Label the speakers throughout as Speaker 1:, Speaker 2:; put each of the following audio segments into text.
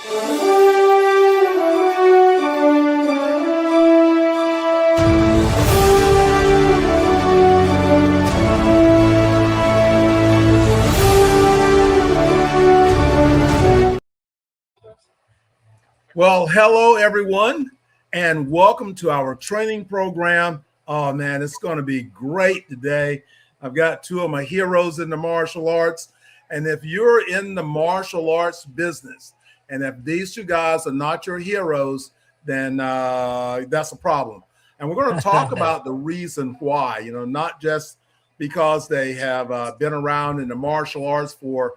Speaker 1: Well, hello, everyone, and welcome to our training program. Oh, man, it's going to be great today. I've got two of my heroes in the martial arts. And if you're in the martial arts business, and if these two guys are not your heroes, then that's a problem. And we're going to talk about the reason why, not just because they have been around in the martial arts for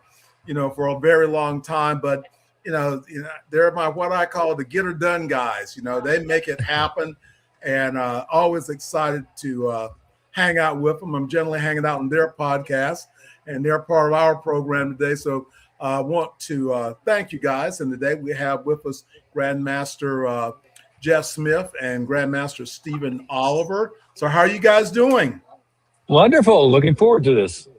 Speaker 1: a very long time, but they're what I call the get her done guys. They make it happen, and always excited to hang out with them. I'm generally hanging out on their podcast, and they're part of our program today. So I want to thank you guys. And today we have with us Grandmaster Jeff Smith and Grandmaster Stephen Oliver. So how are you guys doing?
Speaker 2: Wonderful. Looking forward to this.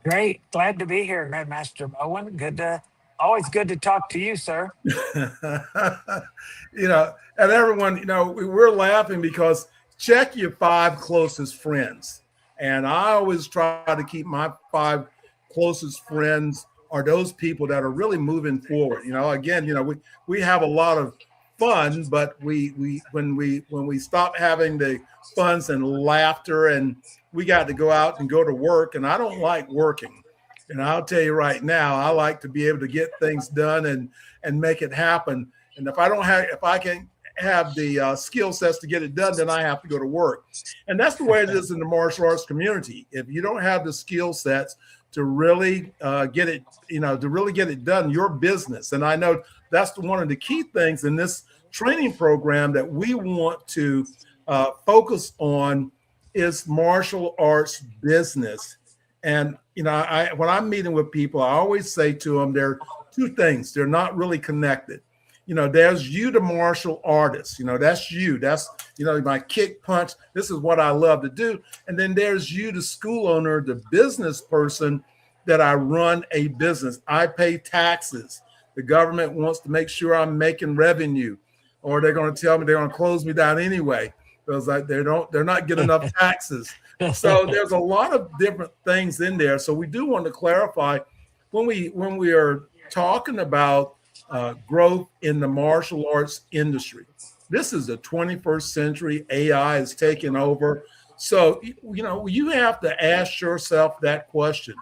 Speaker 3: Great. Glad to be here, Grandmaster Bowen. Always good to talk to you, sir.
Speaker 1: And everyone, we're laughing because check your 5 closest friends. And I always try to keep my 5 closest friends are those people that are really moving forward. Again, we have a lot of fun, but when we stop having the funs and laughter, and we got to go out and go to work, and I don't like working. And I'll tell you right now, I like to be able to get things done and make it happen. And if I can't have the skill sets to get it done, then I have to go to work. And that's the way it is in the martial arts community. If you don't have the skill sets to really get it done, your business. And I know that's one of the key things in this training program that we want to focus on is martial arts business. And when I'm meeting with people, I always say to them, there are 2 things. They're not really connected. There's you, the martial artist. That's you. That's, my kick, punch. This is what I love to do. And then there's you, the school owner, the business person that I run a business. I pay taxes. The government wants to make sure I'm making revenue, or they're going to tell me they're going to close me down anyway because they're not getting enough taxes. So there's a lot of different things in there. So we do want to clarify when we are talking about growth in the martial arts industry. This is the 21st century. AI is taking over. So, you have to ask yourself that question.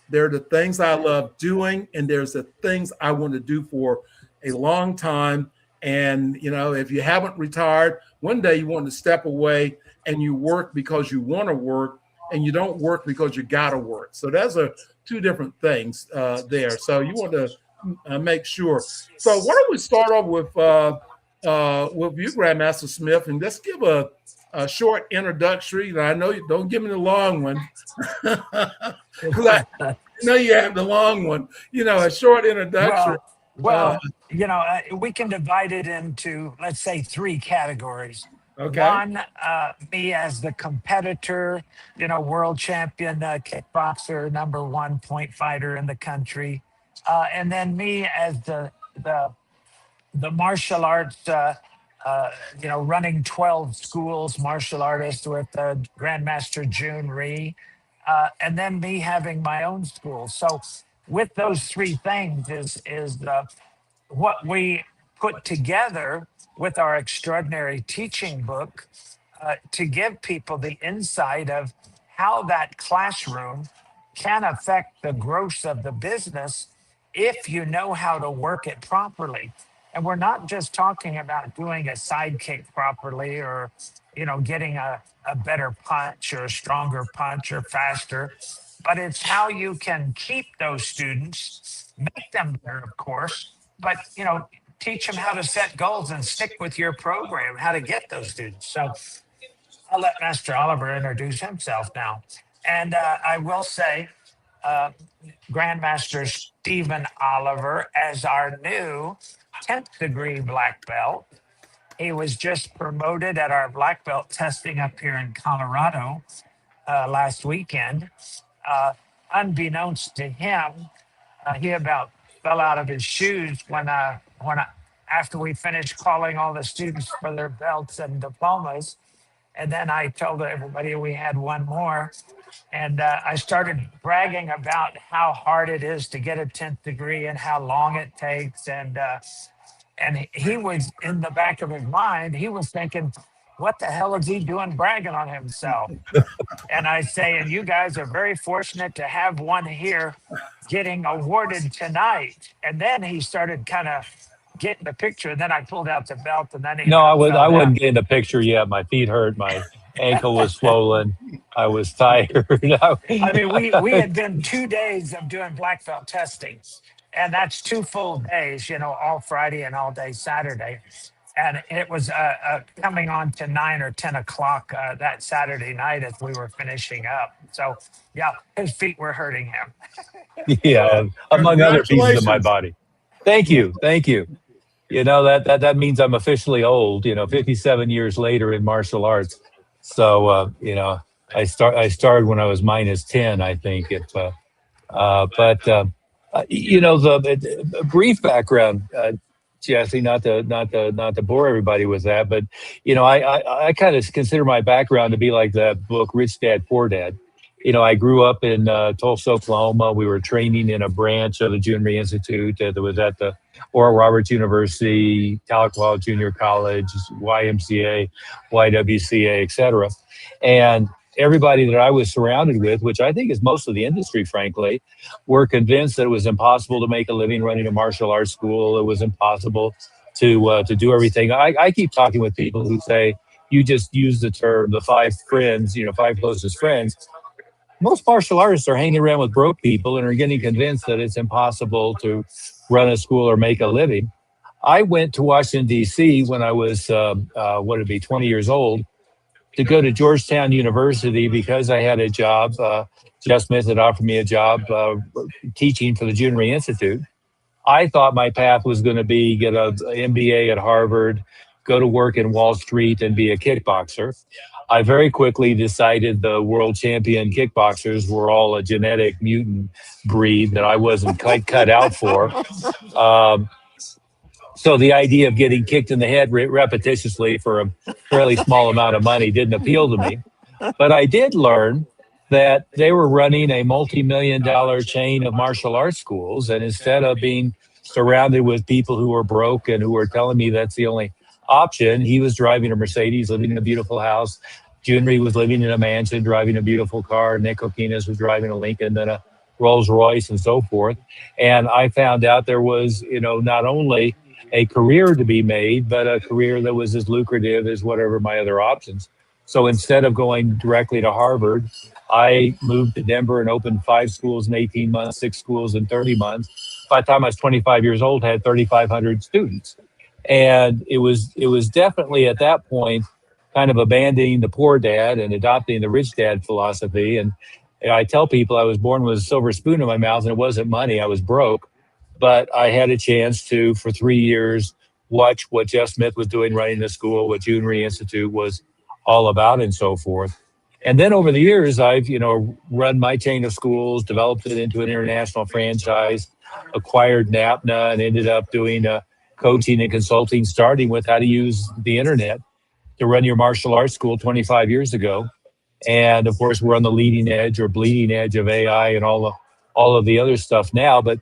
Speaker 1: There are the things I love doing, and there's the things I want to do for a long time. And, if you haven't retired, one day you want to step away and you work because you want to work, and you don't work because you got to work. So that's 2 different things there. So you want to make sure. So why don't we start off with you, Grandmaster Smith, and let's give a short introductory. I know you don't give me the long one. I know you have the long one. A short introduction.
Speaker 3: We can divide it into, let's say, 3 categories.
Speaker 1: Okay.
Speaker 3: One, me as the competitor, world champion kickboxer, #1 point fighter in the country, and then me as the martial arts, running 12 schools, martial artist with Grandmaster June Ree, and then me having my own school. So with those 3 things is what we put together with our extraordinary teaching book to give people the insight of how that classroom can affect the growth of the business if you know how to work it properly. And we're not just talking about doing a side kick properly or, getting a better punch or a stronger punch or faster, but it's how you can keep those students, make them better, of course, but, teach them how to set goals and stick with your program, how to get those students. So I'll let Master Oliver introduce himself now. And I will say, Grandmaster Stephen Oliver as our new 10th degree black belt. He was just promoted at our black belt testing up here in Colorado last weekend. Unbeknownst to him, he about fell out of his shoes after we finished calling all the students for their belts and diplomas. And then I told everybody we had one more. And I started bragging about how hard it is to get a 10th degree and how long it takes. And he was in the back of his mind, he was thinking, what the hell is he doing bragging on himself? And I say, and you guys are very fortunate to have one here getting awarded tonight. And then he started kind of getting the picture. And then I pulled out the belt, and then he
Speaker 2: No, I
Speaker 3: fell
Speaker 2: wouldn't
Speaker 3: down.
Speaker 2: get in the picture yet. My feet hurt. My ankle was swollen. I was tired.
Speaker 3: I mean, we had been 2 days of doing black belt testing, and that's 2 full days, all Friday and all day Saturday. And it was coming on to 9 or 10 o'clock that Saturday night as we were finishing up. So, yeah, his feet were hurting him.
Speaker 2: Yeah, among other pieces of my
Speaker 1: Congratulations.
Speaker 2: body. Thank you. That means I'm officially old. 57 years later in martial arts. So I started when I was -10, I think. The brief background, Jesse, not to bore everybody with that, but I kind of consider my background to be like that book Rich Dad Poor Dad. I grew up in Tulsa, Oklahoma. We were training in a branch of the Junior Institute that was at the Oral Roberts University, Tahlequah Junior College, YMCA, YWCA, et cetera. And everybody that I was surrounded with, which I think is most of the industry, frankly, were convinced that it was impossible to make a living running a martial arts school. It was impossible to do everything. I keep talking with people who say, you just use the term, the 5 friends, 5 closest friends. Most martial artists are hanging around with broke people and are getting convinced that it's impossible to run a school or make a living. I went to Washington, D.C. when I was, 20 years old, to go to Georgetown University because I had a job. Jeff Smith had offered me a job teaching for the Junior Institute. I thought my path was going to be get an MBA at Harvard, go to work in Wall Street, and be a kickboxer. I very quickly decided the world champion kickboxers were all a genetic mutant breed that I wasn't quite cut out for. So the idea of getting kicked in the head repetitiously for a fairly small amount of money didn't appeal to me. But I did learn that they were running a multi-million-dollar chain of martial arts schools. And instead of being surrounded with people who were broke and who were telling me that's the only option, he was driving a Mercedes, living in a beautiful house. Junri was living in a mansion, driving a beautiful car. Nick Okinas was driving a Lincoln and a Rolls Royce and so forth. And I found out there was, not only a career to be made, but a career that was as lucrative as whatever my other options. So instead of going directly to Harvard, I moved to Denver and opened 5 schools in 18 months, 6 schools in 30 months. By the time I was 25 years old, I had 3,500 students. And it was definitely at that point kind of abandoning the poor dad and adopting the rich dad philosophy. And I tell people I was born with a silver spoon in my mouth, and it wasn't money. I was broke, but I had a chance to, for 3 years, watch what Jeff Smith was doing running the school, what Junior Institute was all about, and so forth. And then over the years, I've, run my chain of schools, developed it into an international franchise, acquired NAPNA, and ended up doing coaching and consulting, starting with how to use the internet to run your martial arts school 25 years ago. And of course, we're on the leading edge or bleeding edge of AI and all of the other stuff now. But,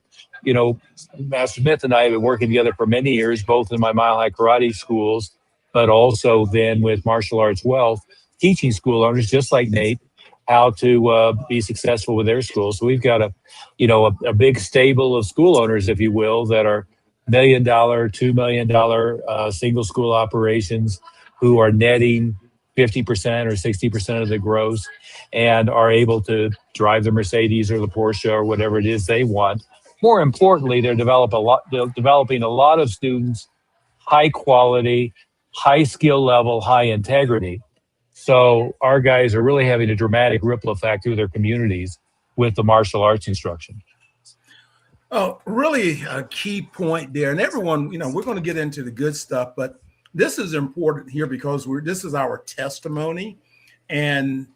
Speaker 2: Master Smith and I have been working together for many years, both in my Mile High Karate schools, but also then with Martial Arts Wealth, teaching school owners just like Nate how to be successful with their schools. So we've got a big stable of school owners, if you will, that are $1 million, $2 million single school operations who are netting 50% or 60% of the gross and are able to drive the Mercedes or the Porsche or whatever it is they want. More importantly, they're developing a lot of students, high quality, high skill level, high integrity. So our guys are really having a dramatic ripple effect through their communities with the martial arts instruction.
Speaker 1: Oh, really a key point there. And everyone, we're going to get into the good stuff, but this is important here because this is our testimony. And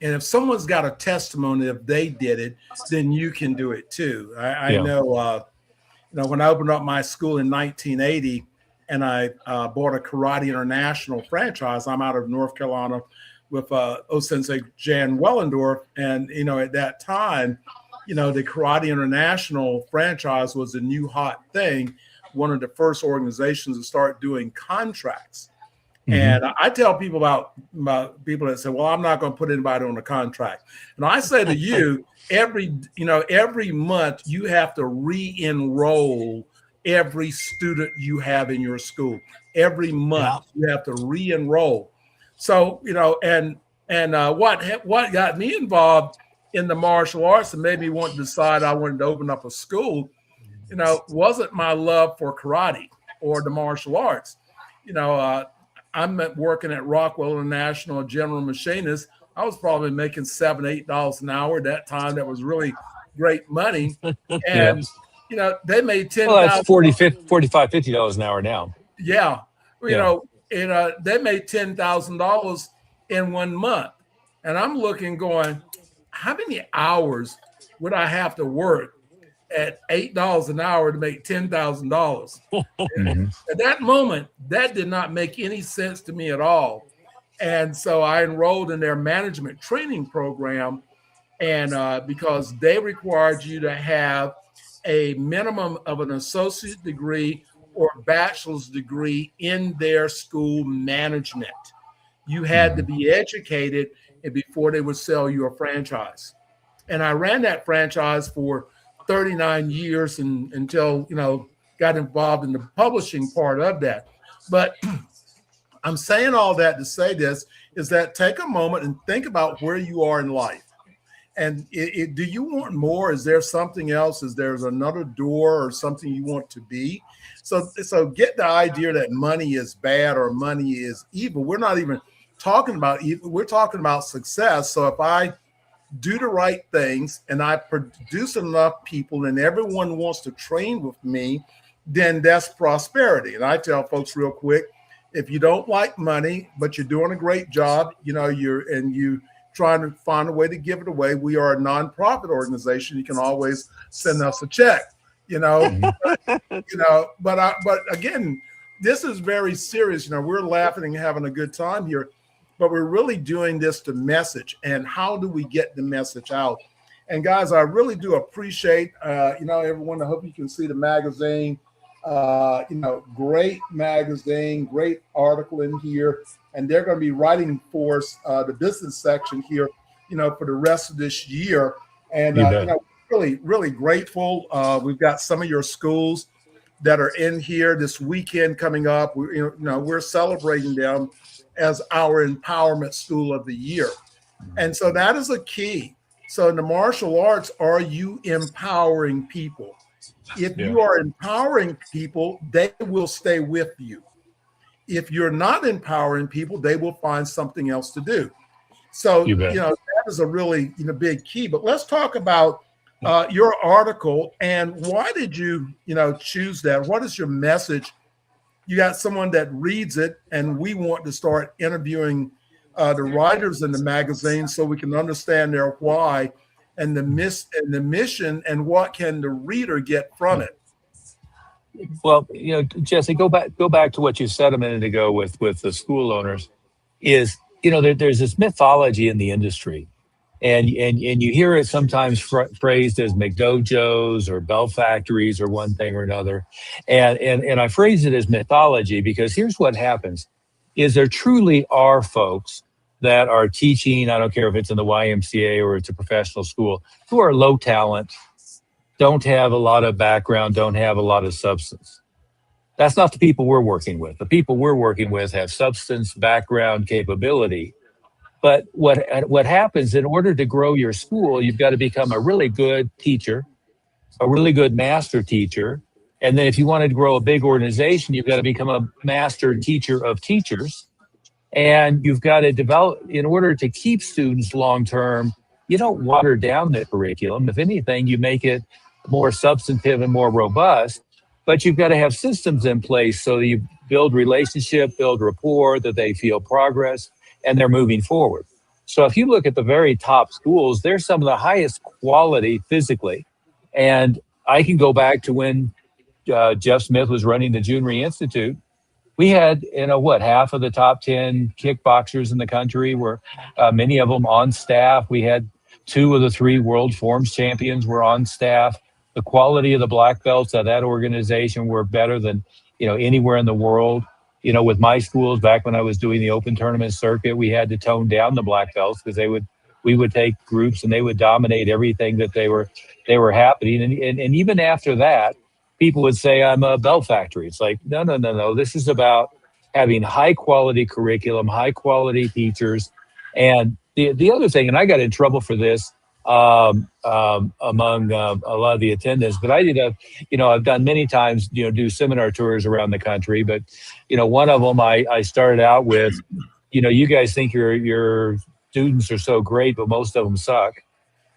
Speaker 1: if someone's got a testimony, if they did it, then you can do it too. I know when I opened up my school in 1980 and I bought a Karate International franchise, I'm out of North Carolina with Sensei Jan Wellendorf. And, at that time, the Karate International franchise was a new hot thing, one of the first organizations to start doing contracts. And I tell people about people that say, well, I'm not going to put anybody on a contract. And I say to you, every month you have to re-enroll every student you have in your school. Every month you have to re-enroll. So, and what got me involved in the martial arts and made me want to decide I wanted to open up a school, wasn't my love for karate or the martial arts. I'm working at Rockwell International, general machinist. I was probably making $7, $8 an hour at that time. That was really great money. And, they made $10,000.
Speaker 2: Well, that's $45, $50 an hour now.
Speaker 1: Yeah. They made $10,000 in 1 month. And I'm looking going, how many hours would I have to work at $8 an hour to make $10,000? At that moment, that did not make any sense to me at all. And so I enrolled in their management training program, and because they required you to have a minimum of an associate degree or bachelor's degree in their school management. You had to be educated before they would sell you a franchise. And I ran that franchise for 39 years until, got involved in the publishing part of that. But I'm saying all that to say this is that take a moment and think about where you are in life. And do you want more? Is there something else? Is there another door or something you want to be? So get the idea that money is bad or money is evil. We're not even talking about evil. We're talking about success. So if I do the right things and I produce enough people and everyone wants to train with me, then that's prosperity. And I tell folks real quick, if you don't like money, but you're doing a great job, you trying to find a way to give it away. We are a nonprofit organization. You can always send us a check, but again, this is very serious. We're laughing and having a good time here, but we're really doing this to message. And how do we get the message out? And guys, I really do appreciate, everyone. I hope you can see the magazine. Great magazine, great article in here, and they're going to be writing for us the business section here, for the rest of this year. And really, really grateful. We've got some of your schools that are in here this weekend coming up. We're celebrating them as our empowerment school of the year, and so that is a key. So in the martial arts, are you empowering people? If you are empowering people, they will stay with you. If you're not empowering people, they will find something else to do. So, that is a really, big key. But let's talk about your article and why did you, choose that? What is your message? You got someone that reads it, and we want to start interviewing the writers in the magazine so we can understand their why and the mission, and what can the reader get from it.
Speaker 2: Well, Jesse, go back to what you said a minute ago with the school owners. Is there's this mythology in the industry, and you hear it sometimes phrased as McDojos or bell factories or one thing or another, and I phrase it as mythology because here's what happens: is there truly are folks that are teaching, I don't care if it's in the YMCA or it's a professional school, who are low talent, don't have a lot of background, don't have a lot of substance. That's not the people we're working with. The people we're working with have substance, background, capability. But what happens, in order to grow your school, you've got to become a really good teacher, a really good master teacher. And then if you want to grow a big organization, you've got to become a master teacher of teachers. And you've got to develop, in order to keep students long-term, you don't water down the curriculum. If anything, you make it more substantive and more robust, but you've got to have systems in place so that you build relationship, build rapport, that they feel progress, and they're moving forward. So if you look at the very top schools, they're some of the highest quality physically. And I can go back to when Jeff Smith was running the June Ree Institute, we had, half of the top 10 kickboxers in the country were, many of them on staff. We had 2 of the 3 world forms champions were on staff. The quality of the black belts at that organization were better than, anywhere in the world. With my schools, back when I was doing the open tournament circuit, we had to tone down the black belts because we would take groups and they would dominate everything that they were happening. And even after that, people would say I'm a belt factory. It's like, no. This is about having high quality curriculum, high quality teachers. And the other thing, and I got in trouble for this among a lot of the attendants, but I did I've done many times, do seminar tours around the country. But, one of them I started out with, you guys think your students are so great, but most of them suck.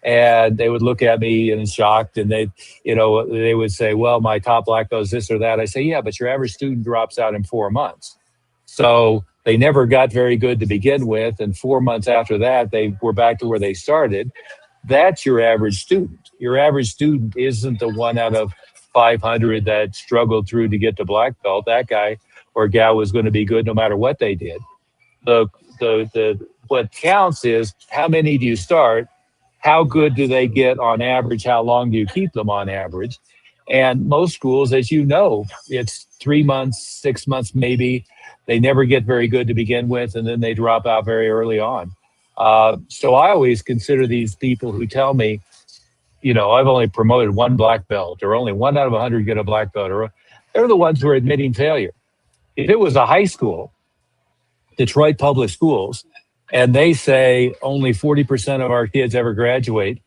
Speaker 2: And they would look at me and shocked, and they would say, well, my top black belt is this or that. I say, yeah, but your average student drops out in 4 months. So they never got very good to begin with. And 4 months after that, they were back to where they started. That's your average student. Your average student isn't the 1 out of 500 that struggled through to get to black belt. That guy or gal was going to be good no matter what they did. What counts is how many do you start? How good do they get on average? How long do you keep them on average? And most schools, as you know, it's 3 months, 6 months, maybe. They never get very good to begin with, and then they drop out very early on. So I always consider these people who tell me, I've only promoted 1 black belt, or only 1 out of 100 get a black belt, or they're the ones who are admitting failure. If it was a high school, Detroit Public Schools, and they say only 40% of our kids ever graduate,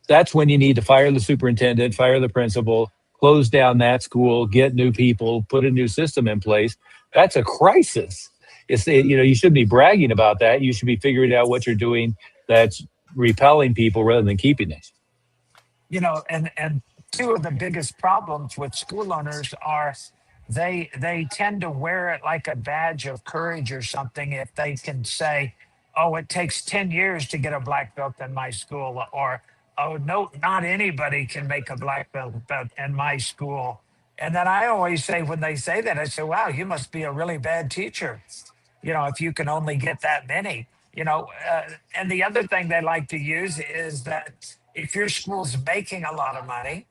Speaker 2: that's when you need to fire the superintendent, fire the principal, close down that school, get new people, put a new system in place. That's a crisis. You shouldn't be bragging about that. You should be figuring out what you're doing that's repelling people rather than keeping them.
Speaker 3: And 2 of the biggest problems with school owners are they tend to wear it like a badge of courage or something if they can say, oh, it takes 10 years to get a black belt in my school, or, oh, no, not anybody can make a black belt in my school. And then I always say, when they say that, I say, wow, you must be a really bad teacher, if you can only get that many, and the other thing they like to use is that if your school's making a lot of money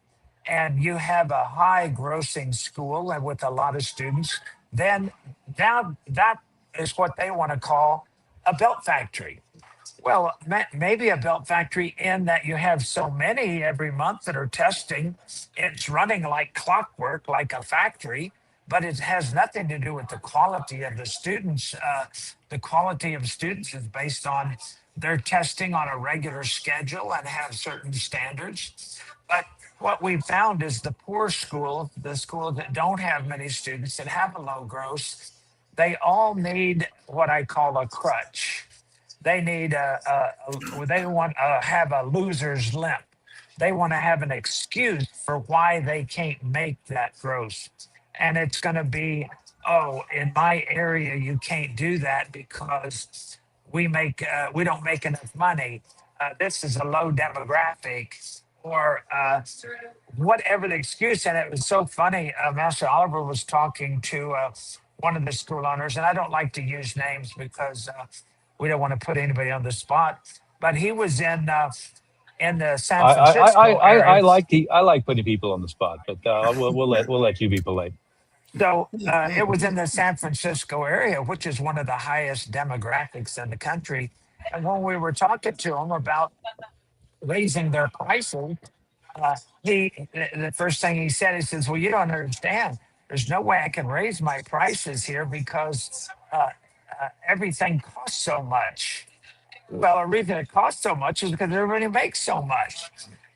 Speaker 3: and you have a high grossing school and with a lot of students, then now that is what they want to call a belt factory. Well, maybe a belt factory in that you have so many every month that are testing. It's running like clockwork, like a factory, but it has nothing to do with the quality of the students. The quality of students is based on their testing on a regular schedule and have certain standards. But what we found is the poor schools, the schools that don't have many students, that have a low gross, they all need what I call a crutch. They need they want to have a loser's limp. They want to have an excuse for why they can't make that gross. And it's going to be, oh, in my area, you can't do that because we don't make enough money. This is a low demographic, or whatever the excuse. And it was so funny. Master Oliver was talking to one of the school owners, and I don't like to use names because we don't want to put anybody on the spot. But he was in the San Francisco area.
Speaker 2: I like putting people on the spot, but we'll let you be polite.
Speaker 3: So it was in the San Francisco area, which is one of the highest demographics in the country. And when we were talking to him about raising their prices, the first thing he said, he says, well, you don't understand. There's no way I can raise my prices here because everything costs so much. Well, the reason it costs so much is because everybody makes so much.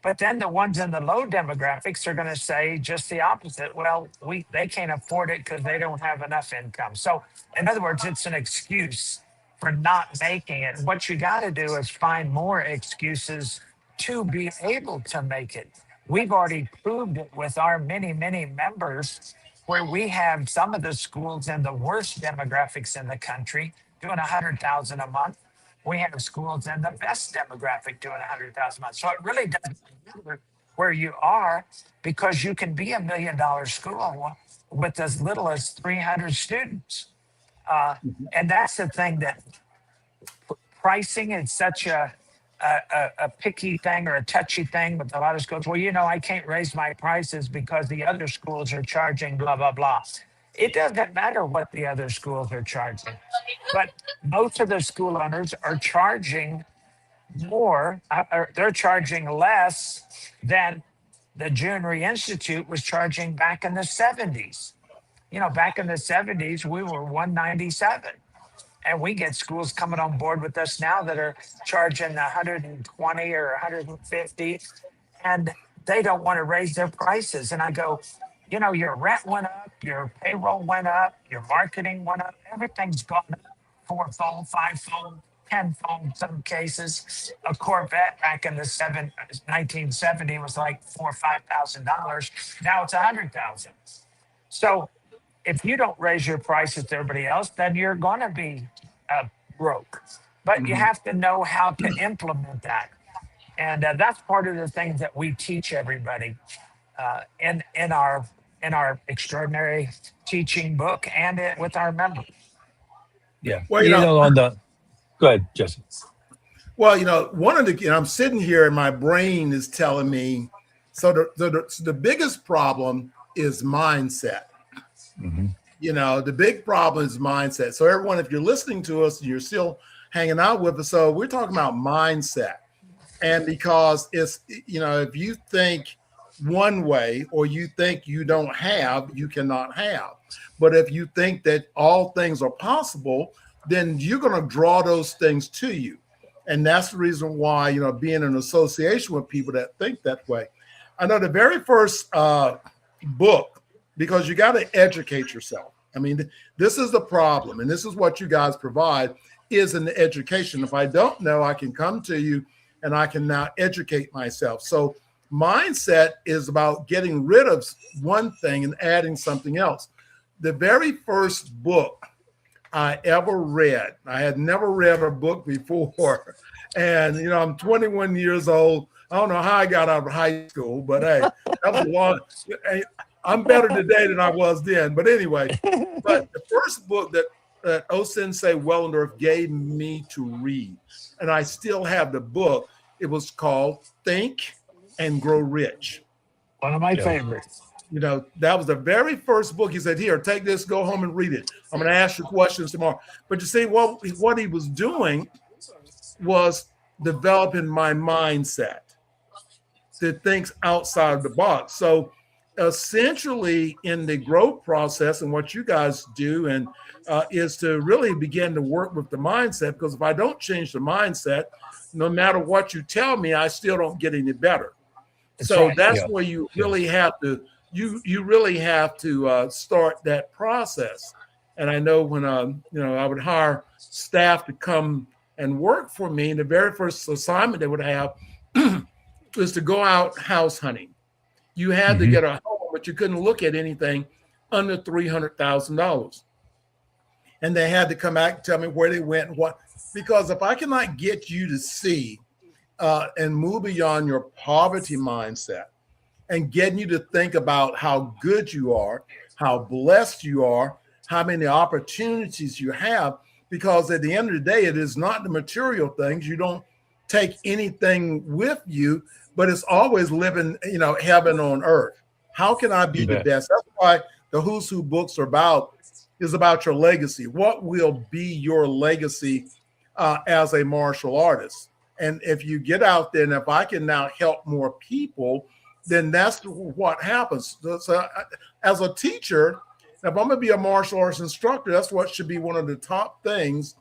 Speaker 3: But then the ones in the low demographics are going to say just the opposite. Well, they can't afford it because they don't have enough income. So, in other words, it's an excuse for not making it. What you got to do is find more excuses to be able to make it. We've already proved it with our many, many members, where we have some of the schools in the worst demographics in the country doing 100,000 a month. We have schools in the best demographic doing 100,000 a month. So it really doesn't matter where you are, because you can be $1 million school with as little as 300 students. And that's the thing, that pricing is such a picky thing or a touchy thing with a lot of schools. Well, I can't raise my prices because the other schools are charging blah, blah, blah. It doesn't matter what the other schools are charging, but most of the school owners are charging more, or they're charging less than the June Institute was charging back in the 70s. Back in the 70s, we were 197. And we get schools coming on board with us now that are charging 120 or 150, and they don't want to raise their prices. And I go, your rent went up, your payroll went up, your marketing went up, everything's gone up fourfold, fivefold, tenfold in some cases. A Corvette back in the 1970 was like $4,000 or $5,000. Now it's $100,000. So if you don't raise your prices to everybody else, then you're going to be broke. But you have to know how to implement that. And that's part of the things that we teach everybody in our extraordinary teaching book and with our members.
Speaker 2: Yeah.
Speaker 1: Well,
Speaker 2: go ahead, Jesse.
Speaker 1: Well, I'm sitting here and my brain is telling me, so the biggest problem is mindset.
Speaker 2: Mm-hmm.
Speaker 1: The big problem is mindset. So everyone, if you're listening to us and you're still hanging out with us, so we're talking about mindset. And because it's, if you think one way or you think you don't have, you cannot have. But if you think that all things are possible, then you're going to draw those things to you. And that's the reason why, being in association with people that think that way. I know the very first book, because you got to educate yourself. I mean, this is the problem, and this is what you guys provide, is an education. If I don't know, I can come to you and I can now educate myself. So mindset is about getting rid of one thing and adding something else. The very first book I ever read, I had never read a book before, and I'm 21 years old. I don't know how I got out of high school, but hey, that was a long. I'm better today than I was then. But anyway, but the first book that O-Sensei Wellendorf gave me to read, and I still have the book, it was called Think and Grow Rich.
Speaker 3: One of my favorites.
Speaker 1: That was the very first book. He said, here, take this, go home and read it. I'm going to ask you questions tomorrow. But you see, what he was doing was developing my mindset to think outside of the box. So essentially in the growth process, and what you guys do and is to really begin to work with the mindset, because if I don't change the mindset, no matter what you tell me, I still don't get any better. That's where you really have to you really have to start that process. And I know when I would hire staff to come and work for me, the very first assignment they would have was to go out house hunting. You had to get a home, but you couldn't look at anything under $300,000. And they had to come back and tell me where they went and what. Because if I cannot get you to see and move beyond your poverty mindset and getting you to think about how good you are, how blessed you are, how many opportunities you have, because at the end of the day, it is not the material things. You don't take anything with you, but it's always living, heaven on earth. How can I be the best? That's why the Who's Who books are about your legacy. What will be your legacy as a martial artist? And if you get out there, and if I can now help more people, then that's what happens. So as a teacher, if I'm going to be a martial arts instructor, that's what should be one of the top things,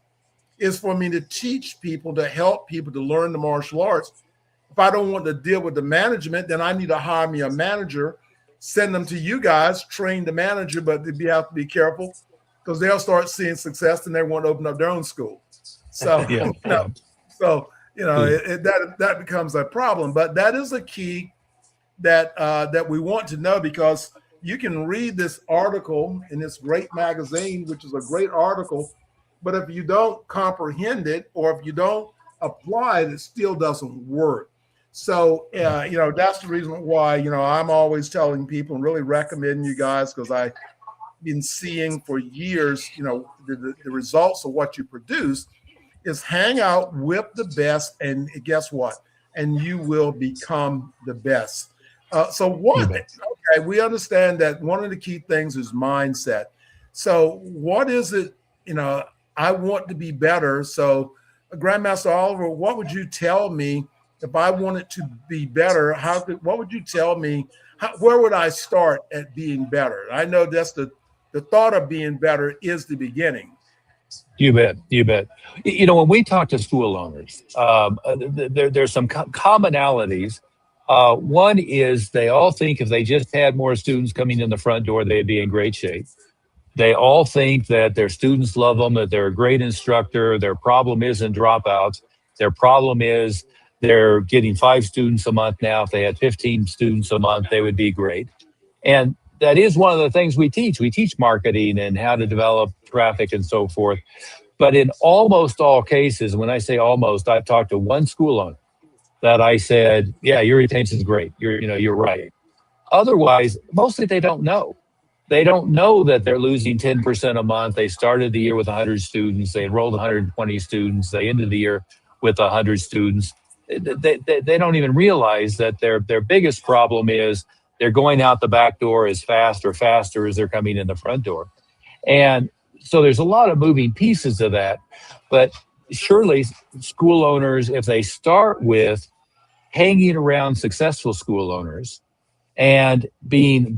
Speaker 1: is for me to teach people, to help people to learn the martial arts. If I don't want to deal with the management, then I need to hire me a manager, send them to you guys, train the manager, but you have to be careful because they'll start seeing success and they want to open up their own school. So, that becomes a problem. But that is a key that we want to know, because you can read this article in this great magazine, which is a great article, but if you don't comprehend it or if you don't apply it, it still doesn't work. So, that's the reason why, I'm always telling people and really recommending you guys, because I've been seeing for years, the results of what you produce is hang out with the best. And guess what? And you will become the best. So
Speaker 2: You
Speaker 1: what?
Speaker 2: bet.
Speaker 1: Okay, we understand that one of the key things is mindset. So what is it? I want to be better. So, Grandmaster Oliver, what would you tell me if I wanted to be better? What would you tell me? Where would I start at being better? I know that's the thought of being better is the beginning.
Speaker 2: You bet. You bet. When we talk to school owners, there's some commonalities. One is they all think if they just had more students coming in the front door, they'd be in great shape. They all think that their students love them, that they're a great instructor. Their problem isn't dropouts. Their problem is they're getting 5 students a month now. If they had 15 students a month, they would be great. And that is one of the things we teach. We teach marketing and how to develop traffic and so forth. But in almost all cases, when I say almost, I've talked to one school owner that I said, yeah, your retention is great. You're right. Otherwise, mostly they don't know. They don't know that they're losing 10% a month. They started the year with 100 students. They enrolled 120 students. They ended the year with 100 students. They don't even realize that their biggest problem is they're going out the back door as fast or faster as they're coming in the front door. And so there's a lot of moving pieces to that. But surely school owners, if they start with hanging around successful school owners and being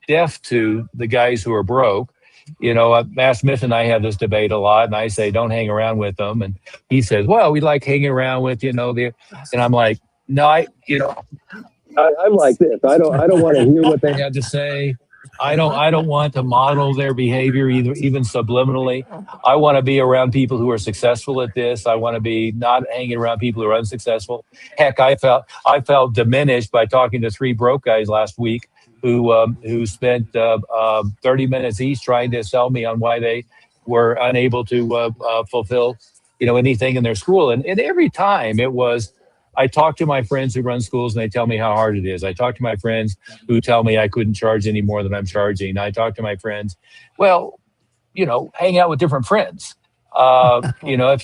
Speaker 2: deaf to the guys who are broke. Matt Smith and I have this debate a lot, and I say, don't hang around with them. And he says, well, we like hanging around with, and I'm like, no, I'm like this. I don't want to hear what they have to say. I don't want to model their behavior even subliminally. I want to be around people who are successful at this. I want to be not hanging around people who are unsuccessful. Heck, I felt diminished by talking to 3 broke guys last week who spent 30 minutes each trying to sell me on why they were unable to fulfill anything in their school. And every time it was, I talk to my friends who run schools and they tell me how hard it is. I talk to my friends who tell me I couldn't charge any more than I'm charging. I talk to my friends, hang out with different friends. If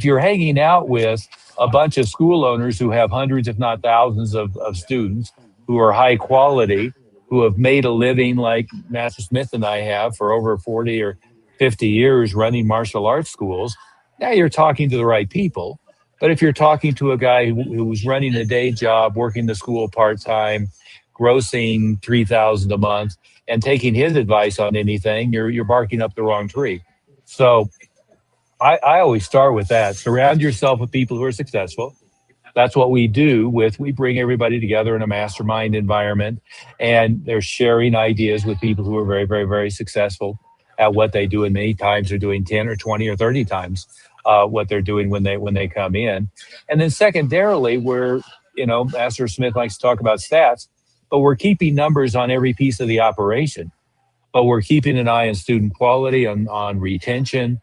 Speaker 2: you're hanging out with a bunch of school owners who have hundreds, if not thousands of students who are high quality, who have made a living like Master Smith and I have for over 40 or 50 years running martial arts schools, now you're talking to the right people. But if you're talking to a guy who's running a day job, working the school part-time, grossing $3,000 a month, and taking his advice on anything, you're barking up the wrong tree. So I always start with that. Surround yourself with people who are successful. That's what we do we bring everybody together in a mastermind environment, and they're sharing ideas with people who are very, very, very successful at what they do. And many times they're doing 10 or 20 or 30 times what they're doing when they come in. And then secondarily, Master Smith likes to talk about stats, but we're keeping numbers on every piece of the operation. But we're keeping an eye on student quality, on retention.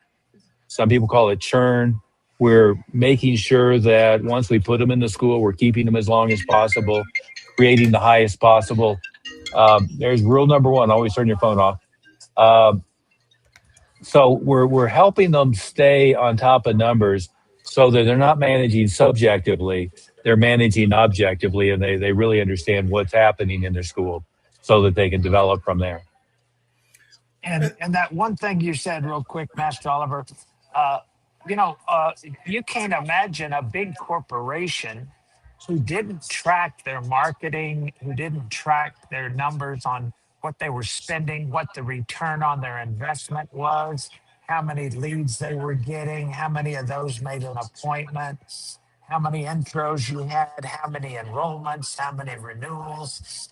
Speaker 2: Some people call it churn. We're making sure that once we put them in the school, we're keeping them as long as possible, creating the highest possible. There's rule number 1, always turn your phone off. So we're helping them stay on top of numbers so that they're not managing subjectively, they're managing objectively, and they really understand what's happening in their school so that they can develop from there.
Speaker 3: And that one thing you said real quick, Master Oliver, you can't imagine a big corporation who didn't track their marketing, who didn't track their numbers on what they were spending, what the return on their investment was, how many leads they were getting, how many of those made an appointment, how many intros you had, how many enrollments, how many renewals,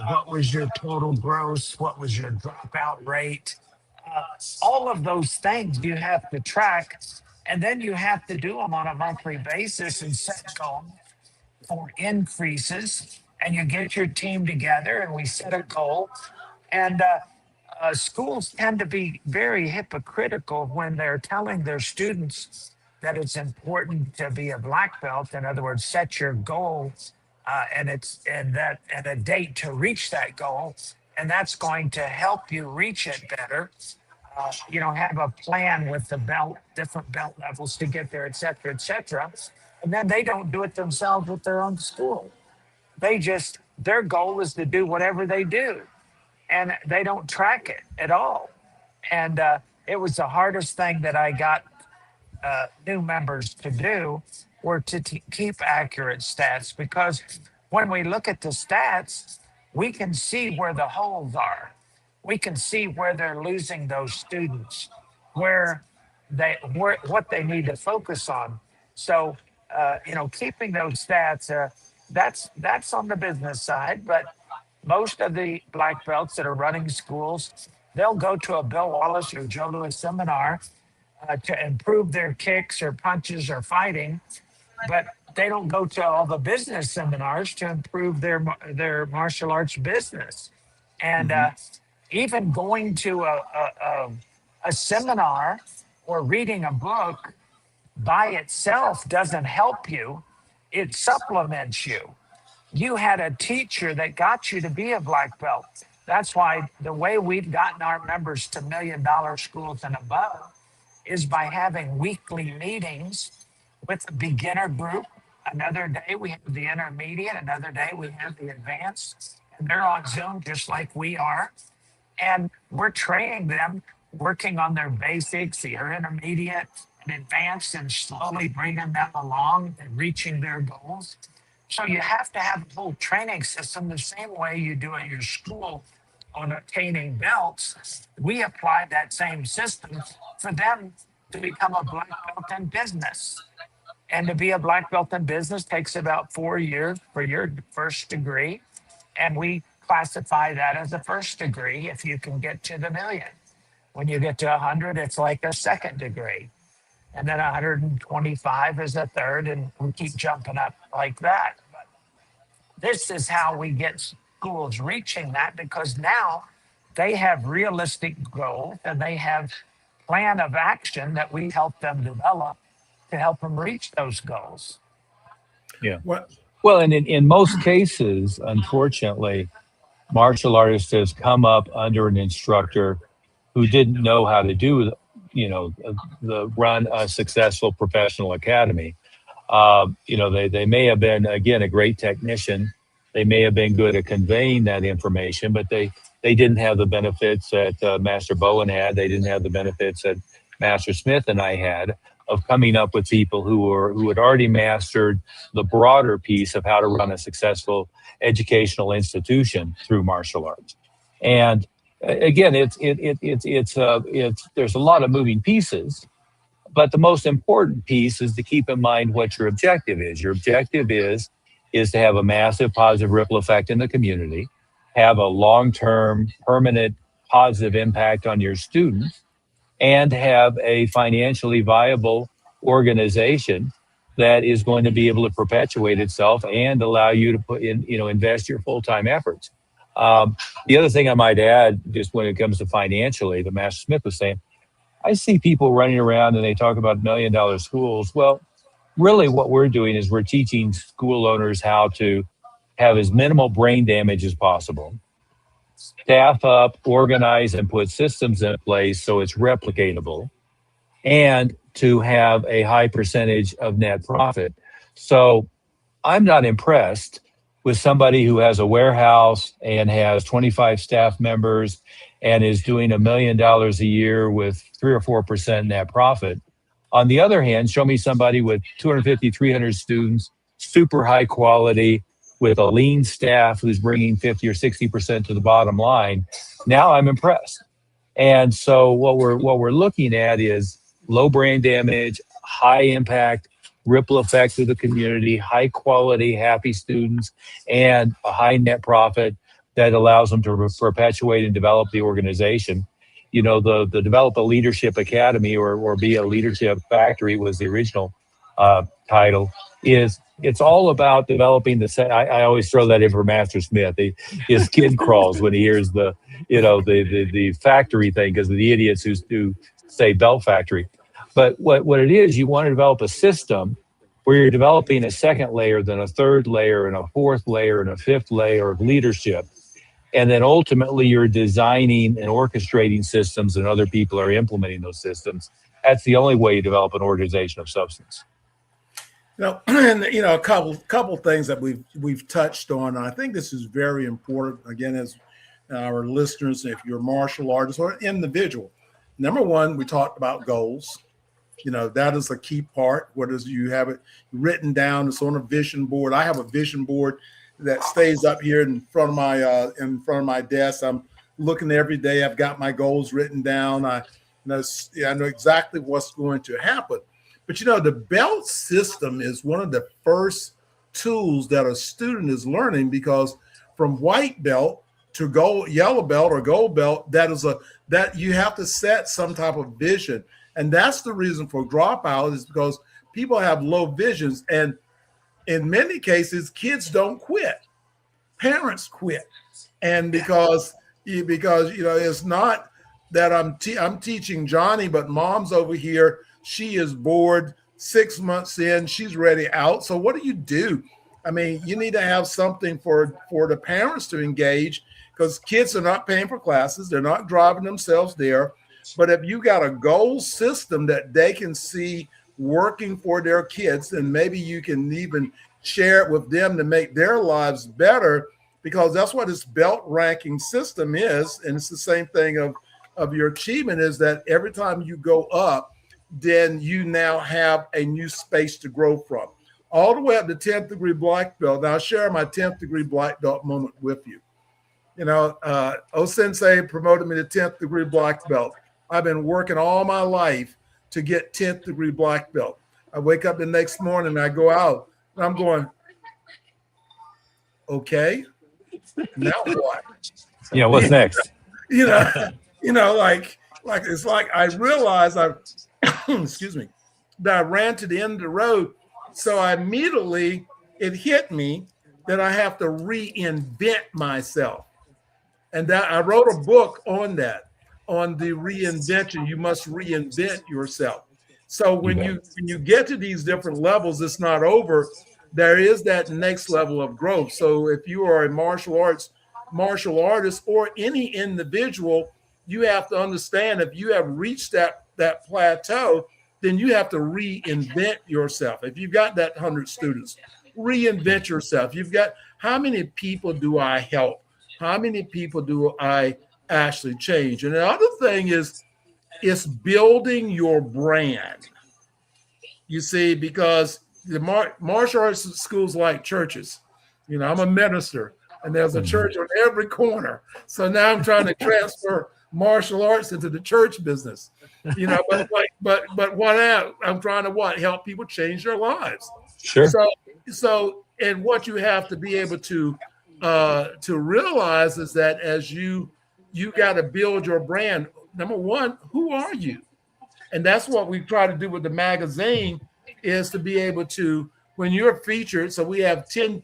Speaker 3: what was your total gross, what was your dropout rate. All of those things you have to track, and then you have to do them on a monthly basis and set goals for increases. And you get your team together and we set a goal. And schools tend to be very hypocritical when they're telling their students, that it's important to be a black belt. In other words, set your goal, and a date to reach that goal, and that's going to help you reach it better. Have a plan with the different belt levels to get there, et cetera, et cetera. And then they don't do it themselves with their own school. Their goal is to do whatever they do, and they don't track it at all. And it was the hardest thing that I got new members to do, were to keep accurate stats, because when we look at the stats, we can see where the holes are. We can see where they're losing those students, what they need to focus on. So, keeping those stats, that's on the business side. But most of the black belts that are running schools, they'll go to a Bill Wallace or Joe Louis seminar to improve their kicks or punches or fighting, but they don't go to all the business seminars to improve their martial arts business. And even going to a seminar or reading a book by itself doesn't help you. It supplements you. You had a teacher that got you to be a black belt. That's why the way we've gotten our members to $1 million schools and above is by having weekly meetings with the beginner group. Another day we have the intermediate, another day we have the advanced, and they're on Zoom just like we are. And we're training them, working on their basics, the intermediate and advanced, and slowly bringing them along and reaching their goals. So you have to have a whole training system the same way you do at your school on attaining belts. We apply that same system for them to become a black belt in business. And to be a black belt in business takes about 4 years for your first degree. And we classify that as a first degree if you can get to the 1 million. When you get to 100, it's like a second degree. And then 125 is a third, and we keep jumping up like that. But this is how we get schools reaching that, because now they have realistic goals and they have plan of action that we help them develop to help them reach those goals.
Speaker 2: Yeah.
Speaker 1: What?
Speaker 2: Well, and in most cases, unfortunately, martial artist has come up under an instructor who didn't know how to do, run a successful professional academy. They may have been, again, a great technician. They may have been good at conveying that information, but they didn't have the benefits that Master Bowen had. They didn't have the benefits that Master Smith and I had of coming up with people who had already mastered the broader piece of how to run a successful educational institution through martial arts. And again, there's a lot of moving pieces, but the most important piece is to keep in mind what your objective is. Your objective is to have a massive positive ripple effect in the community, have a long-term, permanent, positive impact on your students, and have a financially viable organization that is going to be able to perpetuate itself and allow you to put in, invest your full-time efforts. The other thing I might add, just when it comes to financially, that Master Smith was saying, I see people running around and they talk about $1 million schools. Well, really what we're doing is we're teaching school owners how to have as minimal brain damage as possible, staff up, organize, and put systems in place so it's replicatable, and to have a high percentage of net profit. So I'm not impressed with somebody who has a warehouse and has 25 staff members and is doing $1 million a year with 3 or 4% net profit. On the other hand, show me somebody with 250, 300 students, super high quality, with a lean staff who's bringing 50 or 60% to the bottom line. Now I'm impressed. And so what we're looking at is low brain damage, high impact, ripple effect to the community, high quality, happy students, and a high net profit that allows them to perpetuate and develop the organization. The Develop a Leadership Academy or Be a Leadership Factory was the original title. It's all about developing I always throw that in for Master Smith. His kid crawls when he hears the factory thing because of the idiots who say belt factory. But what it is, you want to develop a system where you're developing a second layer, then a third layer, and a fourth layer, and a fifth layer of leadership. And then ultimately you're designing and orchestrating systems and other people are implementing those systems. That's the only way you develop an organization of substance.
Speaker 1: And a couple things that we've touched on. And I think this is very important. Again, as our listeners, if you're a martial artist or an individual, number one, we talked about goals. That is a key part. What is you have it written down? It's on a vision board. I have a vision board that stays up here in front of my desk. I'm looking every day. I've got my goals written down. I know exactly what's going to happen. But the belt system is one of the first tools that a student is learning, because from white belt to yellow belt or gold belt, that you have to set some type of vision. And that's the reason for dropout, is because people have low visions. And in many cases, kids don't quit. Parents quit. And because it's not that I'm teaching Johnny, but mom's over here. She is bored. 6 months in, she's ready out. So what do? I mean, you need to have something for the parents to engage, because kids are not paying for classes. They're not driving themselves there. But if you got a goal system that they can see working for their kids, then maybe you can even share it with them to make their lives better, because that's what this belt ranking system is. And it's the same thing of your achievement, is that every time you go up, then you now have a new space to grow from, all the way up to 10th degree black belt. Now I'll share my 10th degree black belt moment with you. O-Sensei promoted me to 10th degree black belt. I've been working all my life to get 10th degree black belt. I wake up the next morning and I go out and I'm going, okay, now what?
Speaker 2: Yeah, what's next?
Speaker 1: Like it's like I realized excuse me, that I ran to the end of the road. So it hit me that I have to reinvent myself. And that I wrote a book on that, on the reinvention. You must reinvent yourself. So when you get to these different levels, it's not over. There is that next level of growth. So if you are a martial artist or any individual, you have to understand, if you have reached that plateau, then you have to reinvent yourself. If you've got that 100 students, reinvent yourself. You've got, how many people do I help? How many people do I actually change? And the other thing is building your brand. You see, because the martial arts schools like churches. I'm a minister, and there's a church on every corner. So now I'm trying to transfer martial arts into the church business. But what I'm trying to help people change their lives.
Speaker 2: Sure.
Speaker 1: So and what you have to be able to realize is that as you got to build your brand. Number one, who are you? And that's what we try to do with the magazine, is to be able to, when you're featured, so we have 10,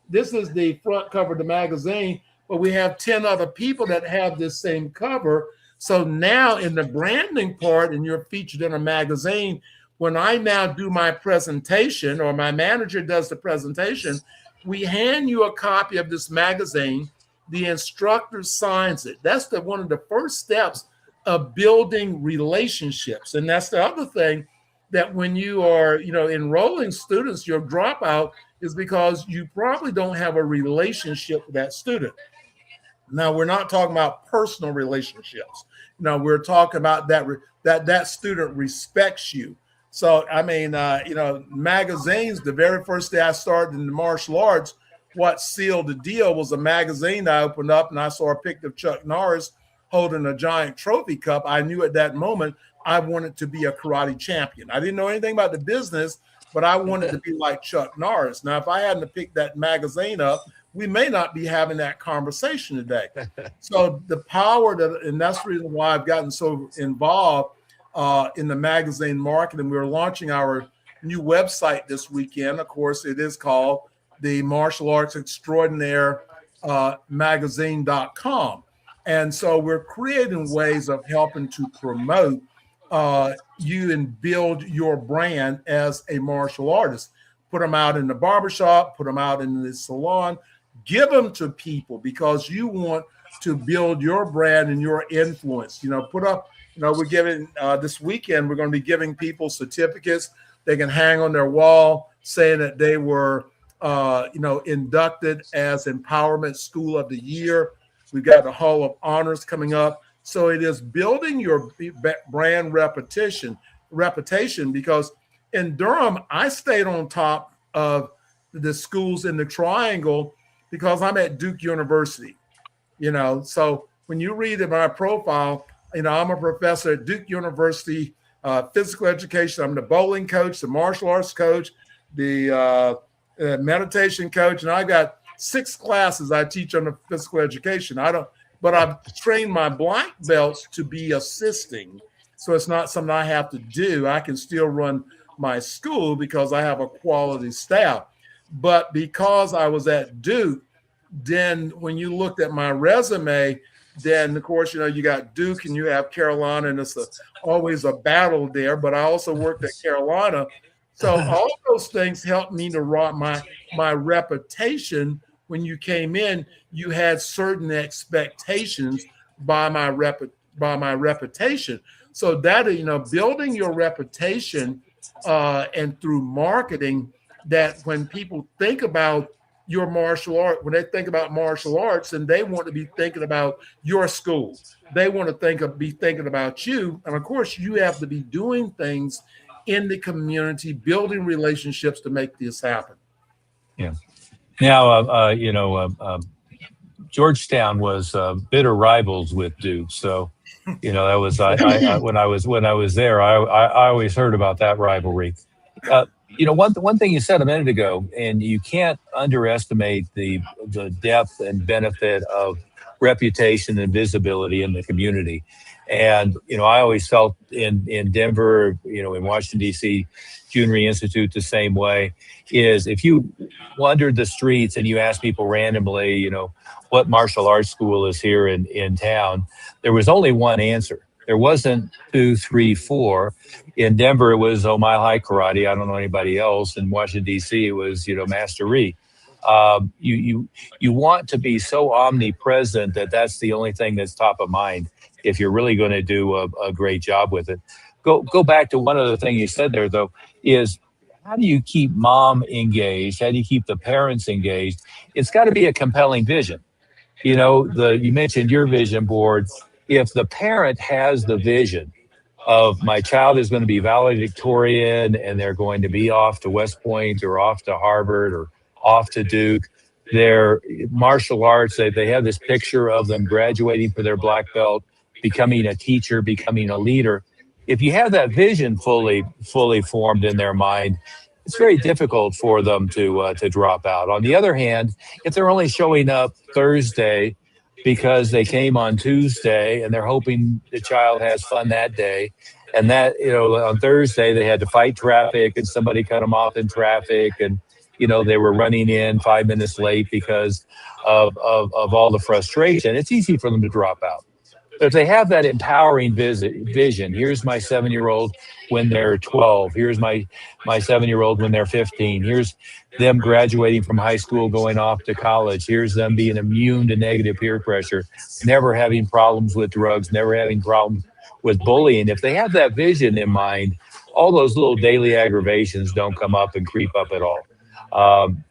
Speaker 1: this is the front cover of the magazine, but we have 10 other people that have this same cover. So now in the branding part, and you're featured in a magazine, when I now do my presentation, or my manager does the presentation, we hand you a copy of this magazine. The instructor signs it. That's one of the first steps of building relationships. And that's the other thing, that when you are, enrolling students, your dropout is because you probably don't have a relationship with that student. Now, we're not talking about personal relationships. We're talking about that student respects you. So, I mean, magazines, the very first day I started in the martial arts, what sealed the deal was a magazine I opened up, and I saw a picture of Chuck Norris holding a giant trophy cup. I knew at that moment I wanted to be a karate champion. I didn't know anything about the business, but I wanted to be like Chuck Norris. Now, if I hadn't picked that magazine up, we may not be having that conversation today. So the power and that's the reason why I've gotten so involved in the magazine market. And we're launching our new website this weekend. Of course, it is called the Martial Arts Extraordinaire Magazine.com. And so we're creating ways of helping to promote you and build your brand as a martial artist. Put them out in the barbershop, put them out in the salon, give them to people because you want to build your brand and your influence. Put up, we're giving this weekend, we're going to be giving people certificates they can hang on their wall saying that they were, inducted as Empowerment School of the Year. We've got the Hall of Honors coming up. So it is building your brand reputation because in Durham, I stayed on top of the schools in the Triangle because I'm at Duke University, So when you read in my profile, I'm a professor at Duke University, physical education. I'm the bowling coach, the martial arts coach, the meditation coach, and I got 6 classes I teach on the physical education. But I've trained my black belts to be assisting. So it's not something I have to do. I can still run my school because I have a quality staff. But because I was at Duke, then when you looked at my resume, then of course, you got Duke and you have Carolina, and it's always a battle there. But I also worked at Carolina. So all those things helped me to rot my reputation. When you came in, you had certain expectations by my reputation. So that, building your reputation and through marketing, that when people think about your martial art, when they think about martial arts, and they want to be thinking about your school, they want to be thinking about you. And of course, you have to be doing things in the community, building relationships to make this happen.
Speaker 2: Yeah. Now, Georgetown was bitter rivals with Duke, so that was when I was there. I always heard about that rivalry. One thing you said a minute ago, and you can't underestimate the depth and benefit of reputation and visibility in the community. And I always felt in Denver, in Washington D.C., Junri Institute the same way. Is if you wandered the streets and you asked people randomly, what martial arts school is here in town, there was only one answer. There wasn't 2, 3, 4. In Denver, it was Mile High Karate. I don't know anybody else. In Washington D.C., it was Master Ree. You want to be so omnipresent that's the only thing that's top of mind if you're really going to do a great job with it. Go back to one other thing you said there, though, is how do you keep mom engaged? How do you keep the parents engaged? It's got to be a compelling vision. You mentioned your vision board. If the parent has the vision of my child is going to be valedictorian and they're going to be off to West Point or off to Harvard or off to Duke, their martial arts, they have this picture of them graduating for their black belt, becoming a teacher, becoming a leader. If you have that vision fully formed in their mind, it's very difficult for them to drop out. On the other hand, if they're only showing up Thursday because they came on Tuesday and they're hoping the child has fun that day, and that on Thursday they had to fight traffic and somebody cut them off in traffic, and they were running in 5 minutes late because of all the frustration, it's easy for them to drop out. But if they have that empowering vision, here's my 7-year-old when they're 12, here's my 7-year-old when they're 15, here's them graduating from high school, going off to college, here's them being immune to negative peer pressure, never having problems with drugs, never having problems with bullying. If they have that vision in mind, all those little daily aggravations don't come up and creep up at all.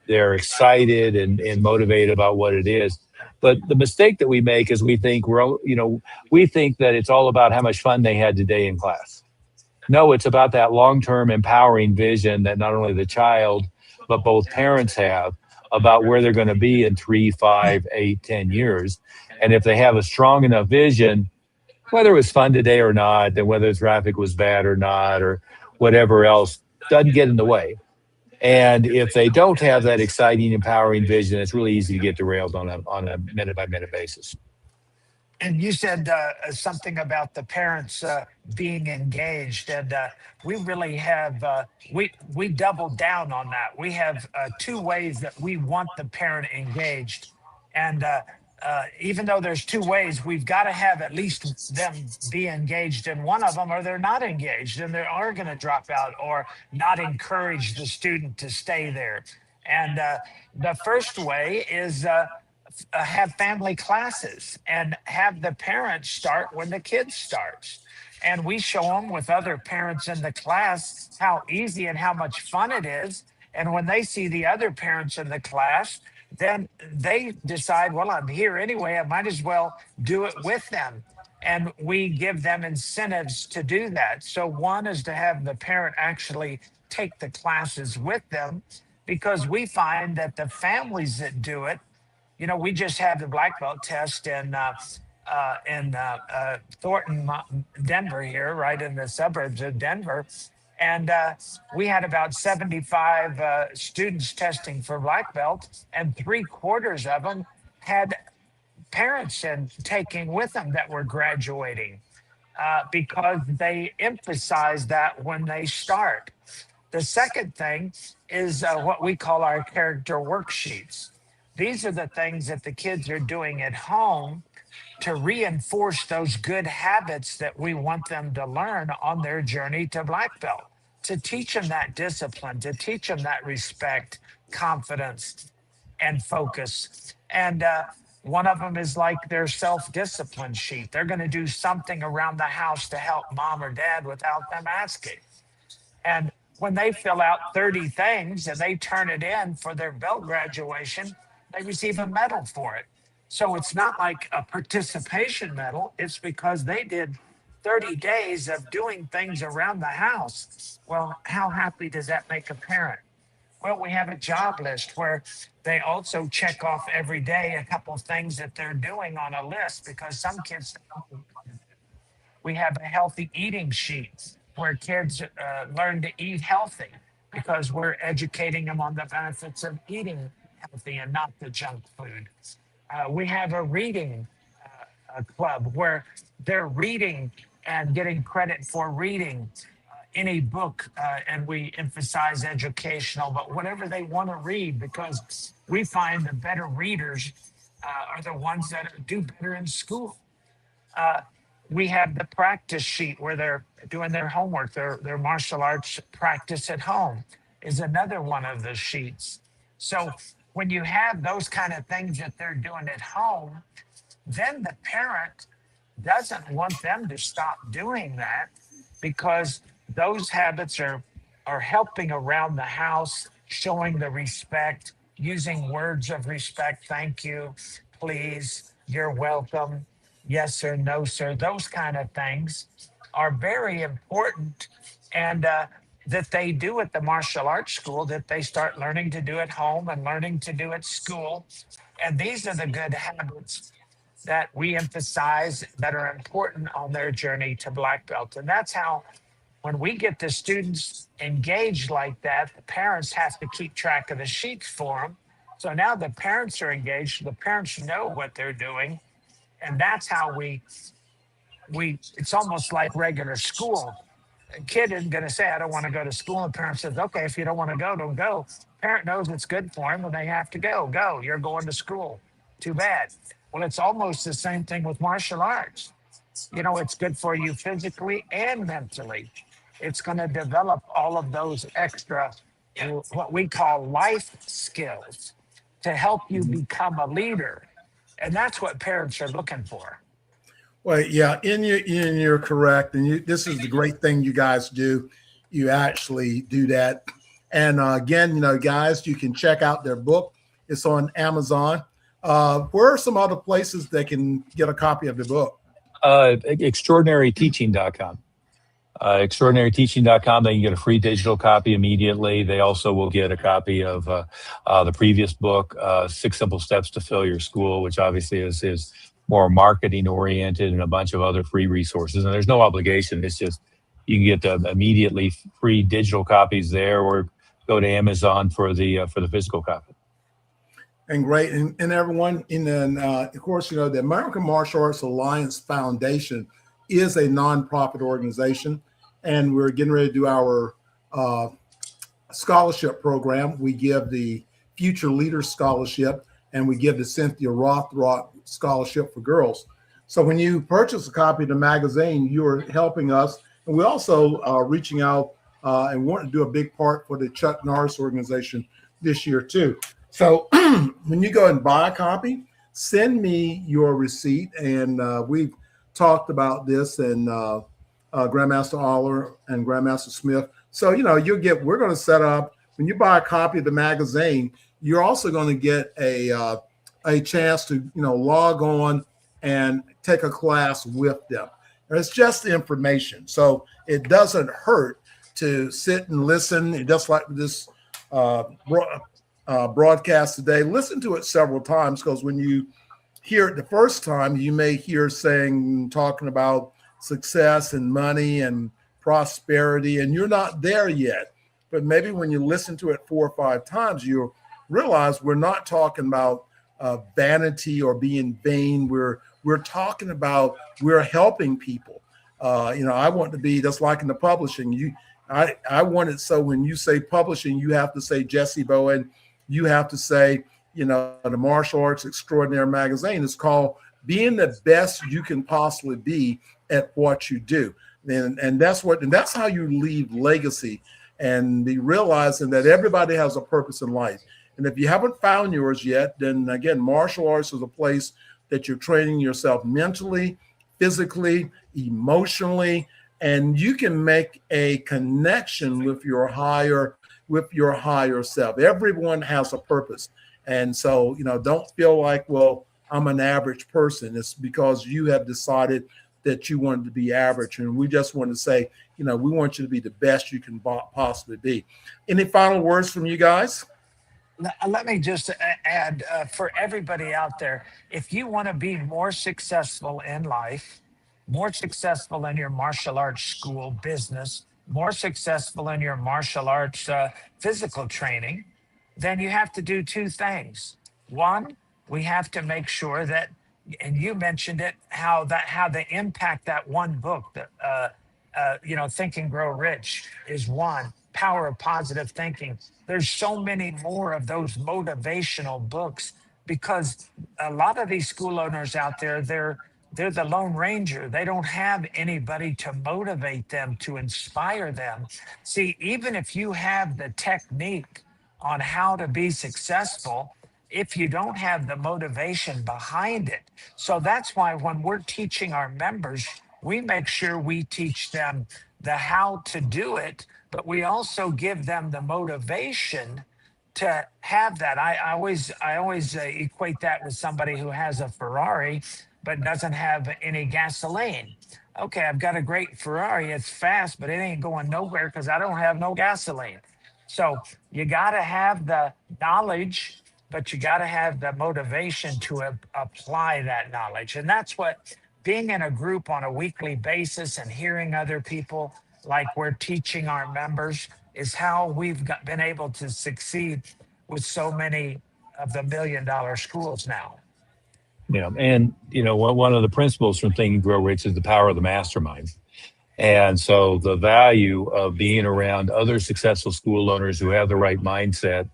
Speaker 2: They're excited and motivated about what it is. But the mistake that we make is we think that it's all about how much fun they had today in class. No, it's about that long-term empowering vision that not only the child, but both parents have about where they're going to be in 3, 5, 8, 10 years. And if they have a strong enough vision, whether it was fun today or not, and whether the traffic was bad or not, or whatever else, doesn't get in the way. And if they don't have that exciting, empowering vision, it's really easy to get derailed on a minute-by-minute basis.
Speaker 3: And you said something about the parents being engaged, and we really have we doubled down on that. We have 2 ways that we want the parent engaged, and even though there's two ways, we've got to have at least them be engaged in one of them, or they're not engaged and they are going to drop out or not encourage the student to stay there. And the first way is have family classes and have the parents start when the kid starts. And we show them with other parents in the class how easy and how much fun it is. And when they see the other parents in the class, then they decide, well, I'm here anyway, I might as well do it with them. And we give them incentives to do that. So one is to have the parent actually take the classes with them, because we find that the families that do it, we just had the black belt test in Thornton, Denver here, right in the suburbs of Denver. And we had about 75 students testing for black belt, and 3/4 of them had parents and taking with them that were graduating because they emphasize that when they start. The second thing is what we call our character worksheets. These are the things that the kids are doing at home to reinforce those good habits that we want them to learn on their journey to black belt, to teach them that discipline, to teach them that respect, confidence, and focus. And one of them is like their self-discipline sheet. They're going to do something around the house to help mom or dad without them asking. And when they fill out 30 things and they turn it in for their belt graduation, they receive a medal for it. So it's not like a participation medal. It's because they did 30 days of doing things around the house. Well, how happy does that make a parent? Well, we have a job list where they also check off every day a couple of things that they're doing on a list, because some kids, we have a healthy eating sheet where kids learn to eat healthy, because we're educating them on the benefits of eating healthy and not the junk food. We have a reading club where they're reading and getting credit for reading any book, and we emphasize educational, but whatever they want to read, because we find the better readers are the ones that do better in school. We have the practice sheet where they're doing their homework, their martial arts practice at home is another one of the sheets. So when you have those kind of things that they're doing at home, then the parent doesn't want them to stop doing that, because those habits are helping around the house, showing the respect, using words of respect. Thank you, please, you're welcome, yes sir, no sir. Those kind of things are very important, and that they do at the martial arts school, that they start learning to do at home and learning to do at school. And these are the good habits that we emphasize that are important on their journey to black belt. And that's how, when we get the students engaged like that, the parents have to keep track of the sheets for them. So now the parents are engaged, the parents know what they're doing. And that's how we it's almost like regular school. A kid isn't going to say, I don't want to go to school. And the parent says, okay, if you don't want to go, don't go. Parent knows it's good for him and they have to go. You're going to school. Too bad. Well, it's almost the same thing with martial arts. It's good for you physically and mentally. It's going to develop all of those extra, what we call life skills, to help you become a leader. And that's what parents are looking for.
Speaker 1: Well, yeah, you're correct. And this is the great thing you guys do. You actually do that. And again, guys, you can check out their book. It's on Amazon. Where are some other places they can get a copy of the book?
Speaker 2: Extraordinaryteaching.com. Extraordinaryteaching.com. They can get a free digital copy immediately. They also will get a copy of the previous book, 6 Simple Steps to Fill Your School, which obviously is more marketing oriented, and a bunch of other free resources. And there's no obligation. It's just you can get the immediately free digital copies there, or go to Amazon for the physical copy.
Speaker 1: And great. And everyone, and then of course, the American Martial Arts Alliance Foundation is a nonprofit organization, and we're getting ready to do our scholarship program. We give the Future Leaders Scholarship, and we give the Cynthia Rothrock scholarship for girls. So when you purchase a copy of the magazine, you're helping us. And we also are reaching out and want to do a big part for the Chuck Norris organization this year too. So when you go and buy a copy, send me your receipt. And we've talked about this and Grandmaster Aller and Grandmaster Smith. So, we're going to set up, when you buy a copy of the magazine, you're also going to get a chance to, log on and take a class with them. And it's just information. So it doesn't hurt to sit and listen. Just like this broadcast today, listen to it several times, because when you hear it the first time, you may hear talking about success and money and prosperity, and you're not there yet. But maybe when you listen to it 4 or 5 times, you'll realize we're not talking about vanity or being vain. We're talking about we're helping people. I want to be just like in the publishing. I want it so when you say publishing, you have to say Jessie Bowen. You have to say, the Martial Arts Extraordinaire Magazine is called being the best you can possibly be at what you do. And that's how you leave legacy and be realizing that everybody has a purpose in life. And if you haven't found yours yet, then again, martial arts is a place that you're training yourself mentally, physically, emotionally, and you can make a connection with your higher self. Everyone has a purpose. And so, don't feel like, well, I'm an average person. It's because you have decided that you wanted to be average. And we just want to say, we want you to be the best you can possibly be. Any final words from you guys?
Speaker 3: Let me just add for everybody out there, if you want to be more successful in life, more successful in your martial arts school business, more successful in your martial arts physical training, then you have to do 2 things. One, we have to make sure that, and you mentioned it, how the impact that one book, Think and Grow Rich is one. Power of Positive Thinking. There's so many more of those motivational books, because a lot of these school owners out there, they're the Lone Ranger. They don't have anybody to motivate them, to inspire them. See, even if you have the technique on how to be successful, if you don't have the motivation behind it. So that's why when we're teaching our members, we make sure we teach them the how to do it, but we also give them the motivation to have that. I always equate that with somebody who has a Ferrari but doesn't have any gasoline. Okay, I've got a great Ferrari. It's fast, but it ain't going nowhere because I don't have no gasoline. So you got to have the knowledge, but you got to have the motivation to apply that knowledge. And that's what being in a group on a weekly basis and hearing other people like we're teaching our members is how we've been able to succeed with so many of the $1 million schools now.
Speaker 2: Yeah. And, one of the principles from Think and Grow Rich is the power of the mastermind. And so the value of being around other successful school owners who have the right mindset,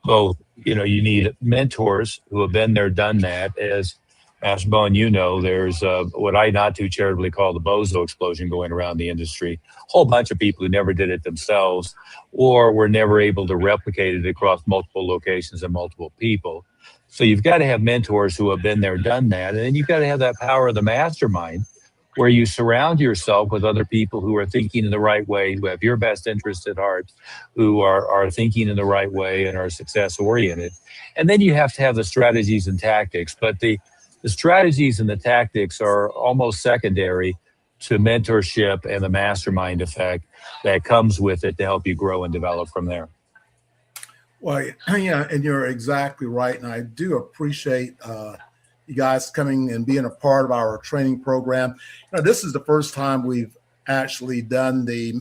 Speaker 2: both, you need mentors who have been there, done that. As Master Bowen, there's what I not too charitably call the bozo explosion going around the industry. A whole bunch of people who never did it themselves or were never able to replicate it across multiple locations and multiple people. So you've got to have mentors who have been there, done that. And then you've got to have that power of the mastermind where you surround yourself with other people who are thinking in the right way, who have your best interest at heart, who are thinking in the right way and are success oriented. And then you have to have the strategies and tactics. But the strategies and the tactics are almost secondary to mentorship and the mastermind effect that comes with it to help you grow and develop from there.
Speaker 1: Well, yeah, and you're exactly right. And I do appreciate you guys coming and being a part of our training program. This is the first time we've actually done the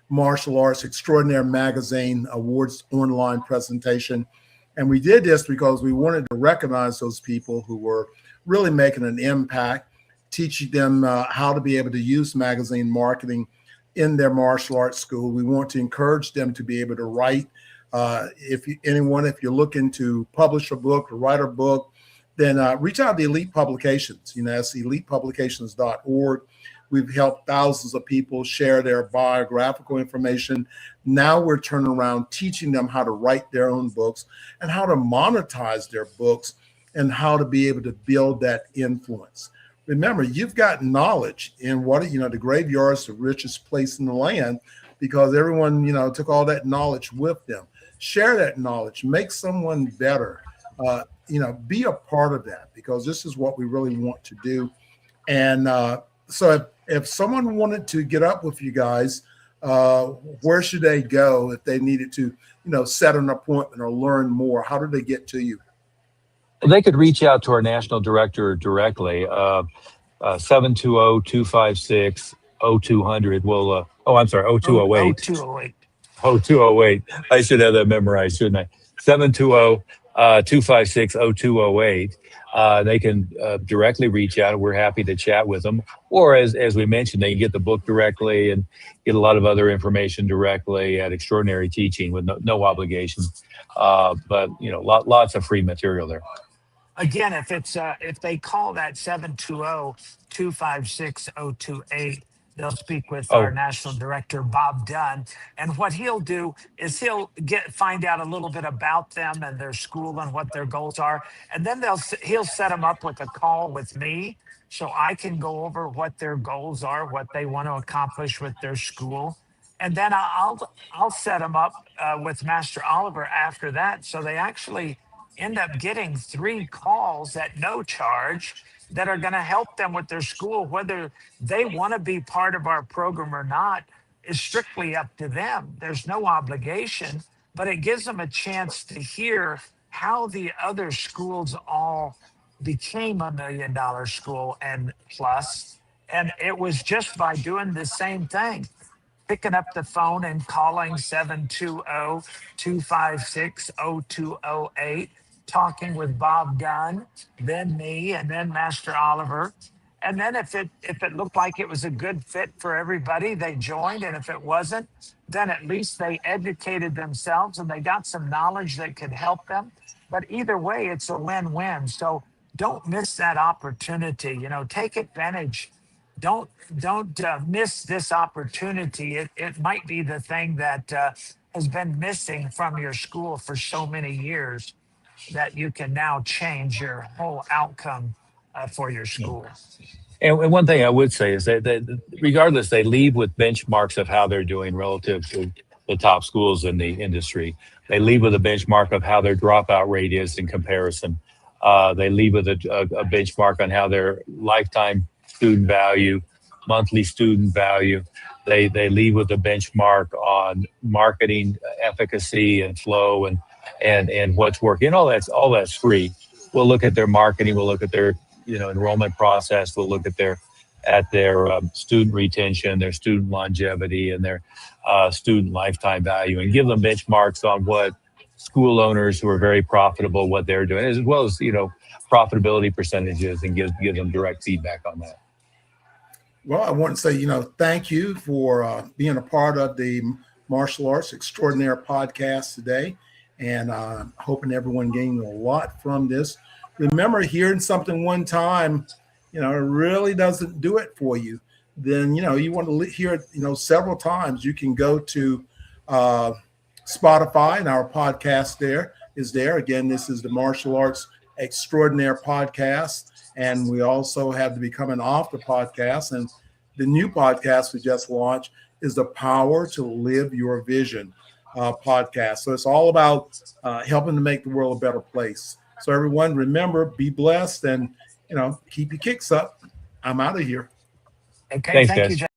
Speaker 1: Martial Arts Extraordinaire Magazine Awards online presentation. And we did this because we wanted to recognize those people who were really making an impact, teaching them how to be able to use magazine marketing in their martial arts school. We want to encourage them to be able to write. If you're looking to publish a book or write a book, then reach out to Elite Publications. That's elitepublications.org. We've helped thousands of people share their biographical information. Now we're turning around teaching them how to write their own books and how to monetize their books and how to be able to build that influence. Remember, you've got knowledge in the graveyard's the richest place in the land because everyone, took all that knowledge with them. Share that knowledge, make someone better, be a part of that because this is what we really want to do. And so if someone wanted to get up with you guys, where should they go if they needed to, set an appointment or learn more? How do they get to you?
Speaker 2: They could reach out to our national director directly, 720-256-0200. I'm sorry, 0208.
Speaker 3: 0208.
Speaker 2: 0208. I should have that memorized, shouldn't I? 720-256-0208. They can directly reach out. We're happy to chat with them. Or as we mentioned, they can get the book directly and get a lot of other information directly at Extraordinary Teaching with no obligation. But lots of free material there.
Speaker 3: Again, if they call that 720-256-0228, they'll speak with our national director, Bob Dunn. And what he'll do is he'll find out a little bit about them and their school and what their goals are. And then he'll set them up with a call with me so I can go over what their goals are, what they want to accomplish with their school. And then I'll set them up with Master Oliver after that. So they actually end up getting 3 calls at no charge that are going to help them with their school. Whether they want to be part of our program or not is strictly up to them. There's no obligation, but it gives them a chance to hear how the other schools all became $1 million school and plus. And it was just by doing the same thing. Picking up the phone and calling 720-256-0208, talking with Bob Dunn, then me, and then Master Oliver. And then if it looked like it was a good fit for everybody, they joined. And if it wasn't, then at least they educated themselves and they got some knowledge that could help them. But either way, it's a win-win. So don't miss that opportunity. Take advantage. Don't miss this opportunity. It might be the thing that has been missing from your school for so many years that you can now change your whole outcome for your school.
Speaker 2: And one thing I would say is that regardless, they leave with benchmarks of how they're doing relative to the top schools in the industry. They leave with a benchmark of how their dropout rate is in comparison. They leave with a benchmark on how their lifetime student value, monthly student value. They leave with a benchmark on marketing efficacy and flow and what's working. All that's free. We'll look at their marketing. We'll look at their enrollment process. We'll look at their student retention, their student longevity, and their student lifetime value, and give them benchmarks on what school owners who are very profitable, what they're doing, as well as profitability percentages, and give them direct feedback on that.
Speaker 1: Well, I want to say, thank you for being a part of the Martial Arts Extraordinaire Podcast today, and hoping everyone gained a lot from this. Remember, hearing something one time, it really doesn't do it for you. Then, you want to hear it, several times. You can go to Spotify, and our podcast is there. Again, this is the Martial Arts Extraordinaire Podcast. And we also have the Becoming Author podcast. And the new podcast we just launched is the Power to Live Your Vision podcast. So it's all about helping to make the world a better place. So everyone, remember, be blessed and, keep your kicks up. I'm out of here.
Speaker 3: Okay, thank you, Jeff.